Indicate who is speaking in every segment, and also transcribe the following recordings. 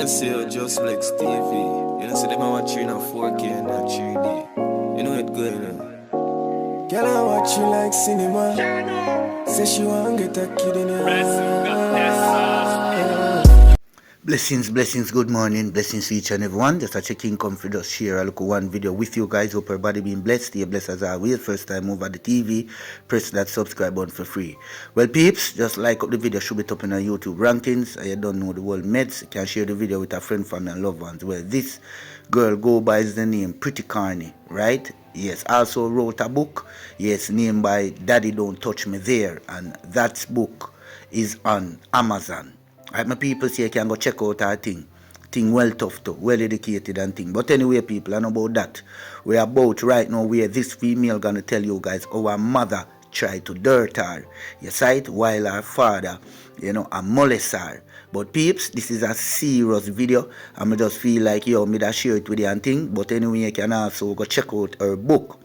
Speaker 1: see you just Flex TV. You know, see them watching on 4K and not 3D. You know it good, you know.
Speaker 2: Girl, I watch you like cinema. Say she want get a kid in her.
Speaker 3: Blessings, good morning, blessings to each and everyone. Just a checking come for just share a look one video with you guys. Hope everybody being blessed. Stay blessed as always. First time over the TV, press that subscribe button for free. Well peeps, just like up the video, should be top in our YouTube rankings. And you don't know the world meds, you can share the video with a friend, family and loved ones. Well, this girl go by the name Pretty Carney, right? Yes, also wrote a book, yes, named by Daddy Don't Touch Me There, and that book is on Amazon. Right, my people say you can go check out our thing well tough too, well educated and thing. But anyway people, I know about that. We're about right now where this female gonna tell you guys our mother tried to dirt her, you see it, while her father, you know, a molest her. But peeps, this is a serious video. I just feel like, yo, me da share it with you and thing. But anyway, you can also go check out her book.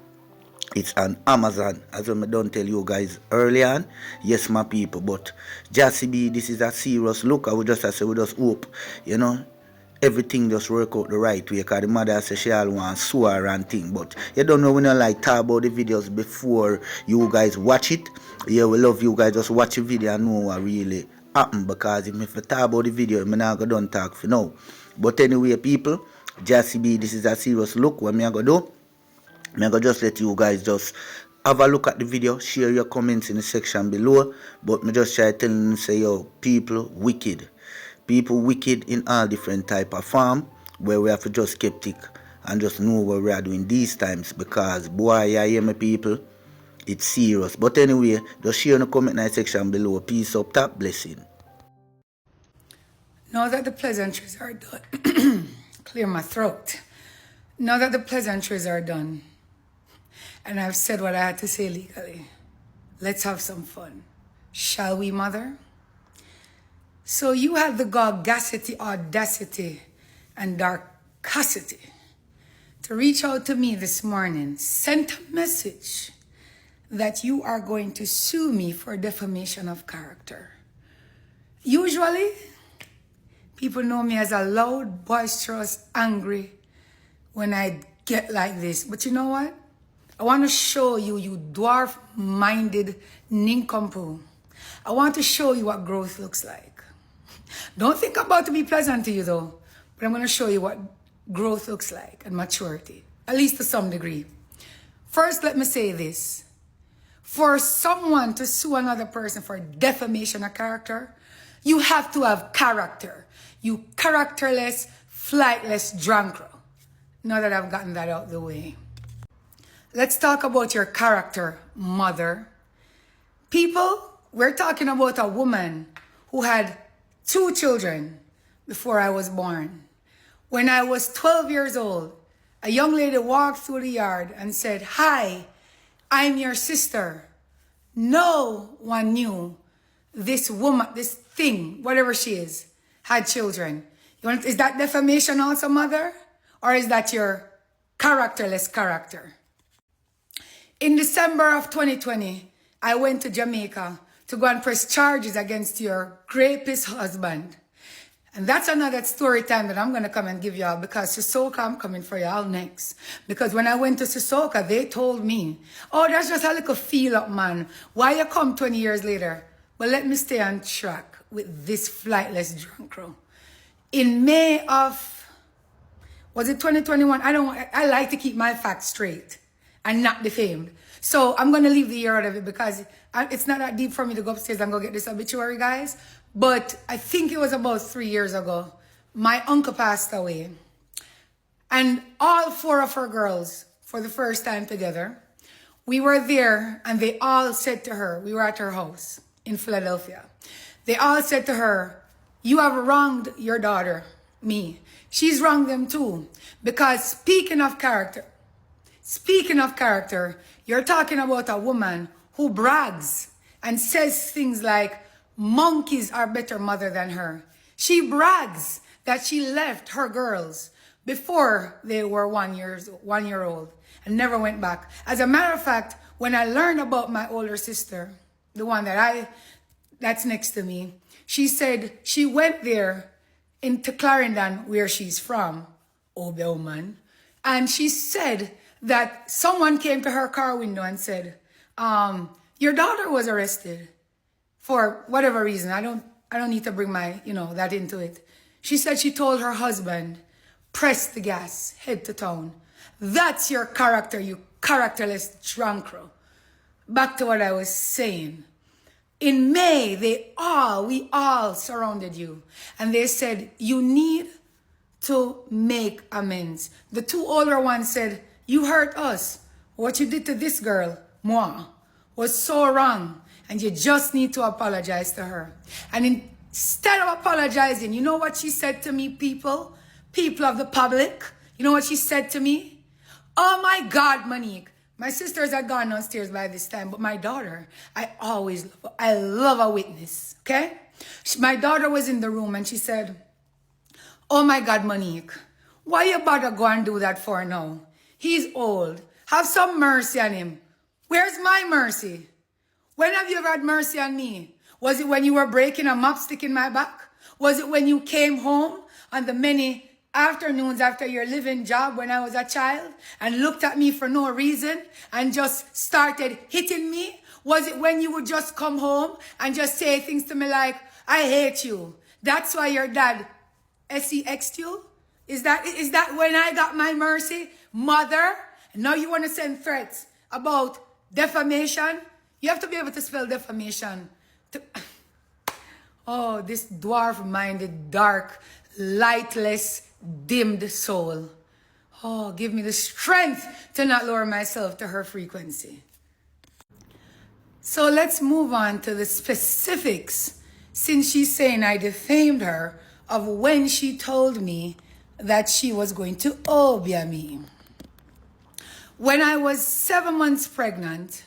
Speaker 3: It's on Amazon, as I don't tell you guys earlier on. Yes, my people, but just be this is a serious look. I would just say we just hope, you know, everything just work out the right way. Because the mother says she all want to sue her and thing. But you don't know when you like talk about the videos before you guys watch it. Yeah, we love you guys just watch the video and know what really happened. Because if I talk about the video, I'm not going to don't talk for now. But anyway, people, just be this is a serious look. What me I going to do? I'm going to just let you guys just have a look at the video, share your comments in the section below. But me just try telling you, say, yo, people wicked. People wicked in all different type of form, where we have to just skeptic and just know what we are doing these times. Because, boy, you hear me, people, it's serious. But anyway, just share in the comment in the section below. Peace up, top, blessing.
Speaker 4: Now that the pleasantries are done, clear my throat. Now that the pleasantries are done, and I've said what I had to say legally, let's have some fun. Shall we, mother? So you had the audacity, and darkacity to reach out to me this morning, sent a message that you are going to sue me for defamation of character. Usually, people know me as a loud, boisterous, angry when I get like this. But you know what? I want to show you, you dwarf-minded nincompoop. I want to show you what growth looks like. Don't think I'm about to be pleasant to you though, but I'm going to show you what growth looks like and maturity, at least to some degree. First, let me say this. For someone to sue another person for defamation of character, you have to have character. You characterless, flightless drunkard. Now that I've gotten that out of the way. Let's talk about your character, mother. People, we're talking about a woman who had 2 children before I was born. When I was 12 years old, a young lady walked through the yard and said, "Hi, I'm your sister." No one knew this woman, this thing, whatever she is, had children. Is that defamation also, mother? Or is that your characterless character? In December of 2020, I went to Jamaica to go and press charges against your rapist husband. And that's another story time that I'm going to come and give y'all, because Sissoko, I'm coming for y'all next. Because when I went to Sissoko, they told me, "Oh, that's just a little feel up, man. Why you come 20 years later?" But let me stay on track with this flightless drunk crew. In May of, was it 2021? I like to keep my facts straight and not defamed. So I'm going to leave the year out of it because it's not that deep for me to go upstairs and go get this obituary, guys. But I think it was about 3 years ago. My uncle passed away. And all 4 of her girls, for the first time together, we were there and they all said to her, we were at her house in Philadelphia. They all said to her, "You have wronged your daughter, me. She's wronged them too." Because speaking of character, you're talking about a woman who brags and says things like, monkeys are better mother than her. She brags that she left her girls before they were 1 year old and never went back. As a matter of fact, when I learned about my older sister, the one that's next to me, she said she went there into Clarendon, where she's from, Obia woman, and she said that someone came to her car window and said, your daughter was arrested for whatever reason. I don't need to bring my, that into it. She said she told her husband, press the gas, head to town. That's your character, you characterless drunkro. Back to what I was saying. In May, we all surrounded you. And they said, you need to make amends. The two older ones said, you hurt us. What you did to this girl, moi, was so wrong. And you just need to apologize to her. And instead of apologizing, you know what she said to me, people of the public? You know what she said to me? Oh my God, Monique. My sisters had gone downstairs by this time, but my daughter, I love a witness, okay? My daughter was in the room and she said, oh my God, Monique, why you bother go and do that for now? He's old. Have some mercy on him. Where's my mercy? When have you ever had mercy on me? Was it when you were breaking a mop stick in my back? Was it when you came home on the many afternoons after your living job when I was a child and looked at me for no reason and just started hitting me? Was it when you would just come home and just say things to me like, I hate you? That's why your dad SEX'd you? Is that when I got my mercy? Mother? Now you want to send threats about defamation? You have to be able to spell defamation. Oh, this dwarf-minded, dark, lightless, dimmed soul. Oh, give me the strength to not lower myself to her frequency. So let's move on to the specifics, since she's saying I defamed her, of when she told me that she was going to obia me. When I was 7 months pregnant,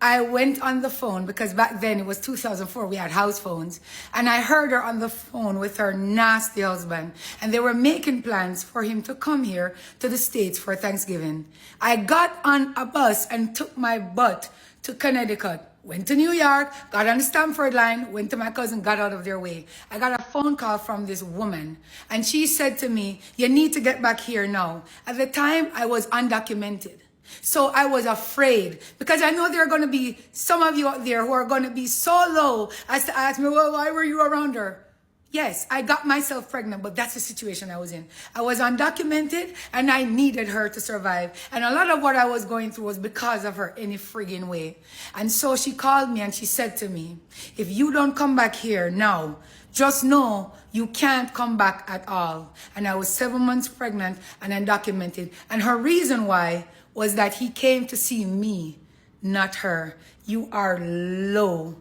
Speaker 4: I went on the phone, because back then it was 2004, we had house phones, and I heard her on the phone with her nasty husband, and they were making plans for him to come here to the States for Thanksgiving. I got on a bus and took my butt to Connecticut, went to New York, got on the Stamford line, went to my cousin, got out of their way. I got a phone call from this woman, and she said to me, you need to get back here now. At the time, I was undocumented. So I was afraid, because I know there are going to be some of you out there who are going to be so low as to ask me, well, why were you around her? Yes, I got myself pregnant, but that's the situation I was in. I was undocumented and I needed her to survive. And a lot of what I was going through was because of her any friggin' way. And so she called me and she said to me, if you don't come back here now, just know you can't come back at all. And I was 7 months pregnant and undocumented. And her reason why was that he came to see me, not her. You are low.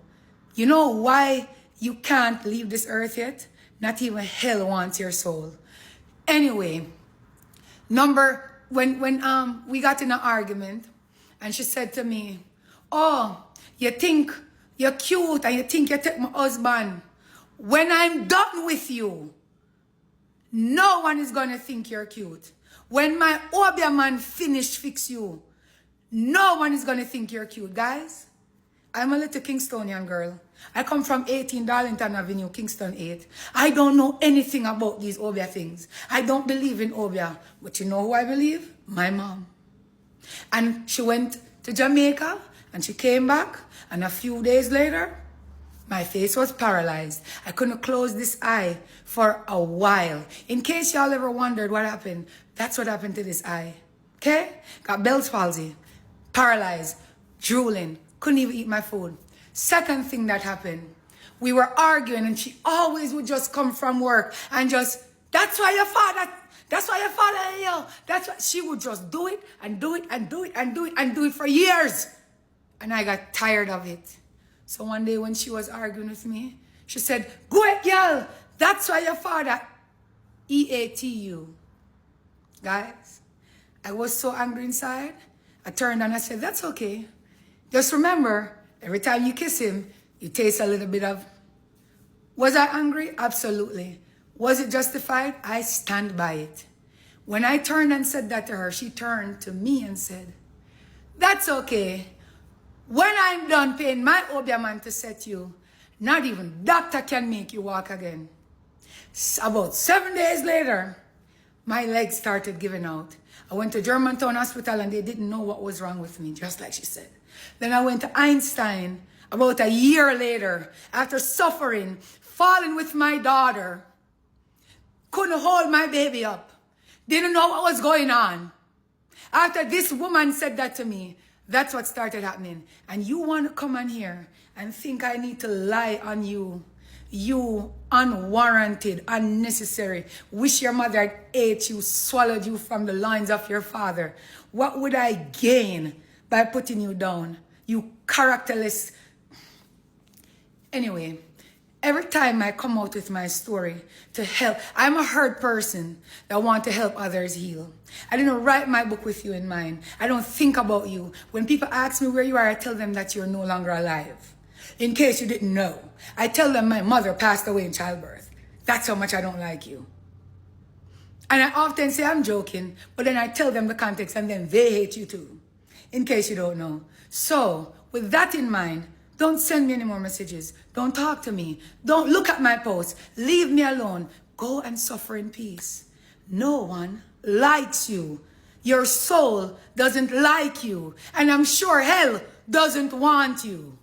Speaker 4: You know why you can't leave this earth yet? Not even hell wants your soul. Anyway, when we got in an argument, and she said to me, oh, you think you're cute and you think you take my husband. When I'm done with you, no one is going to think you're cute. When my Obia man fix you, no one is going to think you're cute. Guys, I'm a little Kingstonian girl. I come from 18 Darlington Avenue, Kingston 8. I don't know anything about these Obia things. I don't believe in Obia. But you know who I believe? My mom. And she went to Jamaica and she came back. And a few days later, my face was paralyzed. I couldn't close this eye for a while. In case y'all ever wondered what happened, that's what happened to this eye. Okay? Got Bell's palsy, paralyzed, drooling, couldn't even eat my food. Second thing that happened, we were arguing and she always would just come from work and just, that's why your father, yo. That's why she would just do it and do it and do it and do it and do it for years. And I got tired of it. So one day when she was arguing with me, she said, go ahead, girl. That's why your father EATU. Guys, I was so angry inside. I turned and I said, that's okay. Just remember, every time you kiss him, you taste a little bit of... Was I angry? Absolutely. Was it justified? I stand by it. When I turned and said that to her, she turned to me and said, that's okay. When I'm done paying my Obia man to set you, not even doctor can make you walk again. About 7 days later, my legs started giving out. I went to Germantown Hospital and they didn't know what was wrong with me, just like she said. Then I went to Einstein about a year later, after suffering, falling with my daughter. Couldn't hold my baby up. Didn't know what was going on. After this woman said that to me, that's what started happening. And you want to come on here and think I need to lie on you. You unwarranted, unnecessary. Wish your mother had ate you, swallowed you from the loins of your father. What would I gain by putting you down? You characterless. Anyway, every time I come out with my story to help, I'm a hurt person that want to help others heal. I didn't write my book with you in mind. I don't think about you. When people ask me where you are, I tell them that you're no longer alive. In case you didn't know, I tell them my mother passed away in childbirth. That's how much I don't like you. And I often say I'm joking, but then I tell them the context and then they hate you too. In case you don't know. So, with that in mind, don't send me any more messages. Don't talk to me. Don't look at my posts. Leave me alone. Go and suffer in peace. No one likes you. Your soul doesn't like you. And I'm sure hell doesn't want you.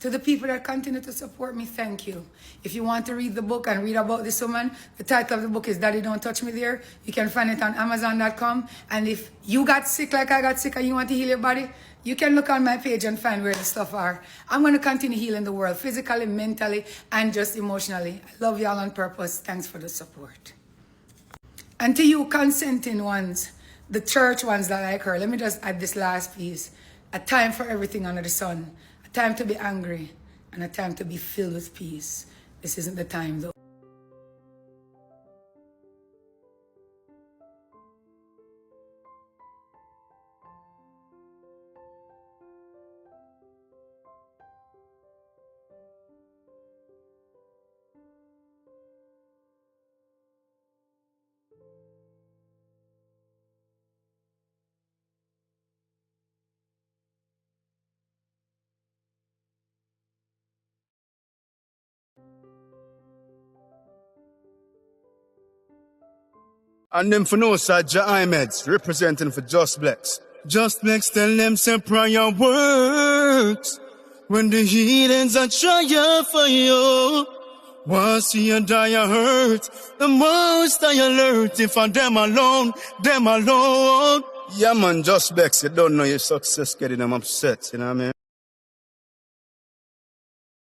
Speaker 4: To the people that continue to support me, thank you. If you want to read the book and read about this woman, the title of the book is Daddy Don't Touch Me There. You can find it on Amazon.com. And if you got sick like I got sick and you want to heal your body, you can look on my page and find where the stuff are. I'm going to continue healing the world, physically, mentally, and just emotionally. I love y'all on purpose. Thanks for the support. And to you consenting ones, the church ones that like her, let me just add this last piece. A time for everything under the sun. A time to be angry and a time to be filled with peace. This isn't the time though.
Speaker 5: And them for no side, Ahmeds, representing for Just Blacks. Just Blacks tell them say prayer works. When the heathens are trying for you, once you die you hurt, the most I alert. If I them alone, them alone. Yeah man, Just Blacks, you don't know your success getting them upset, you know what I mean?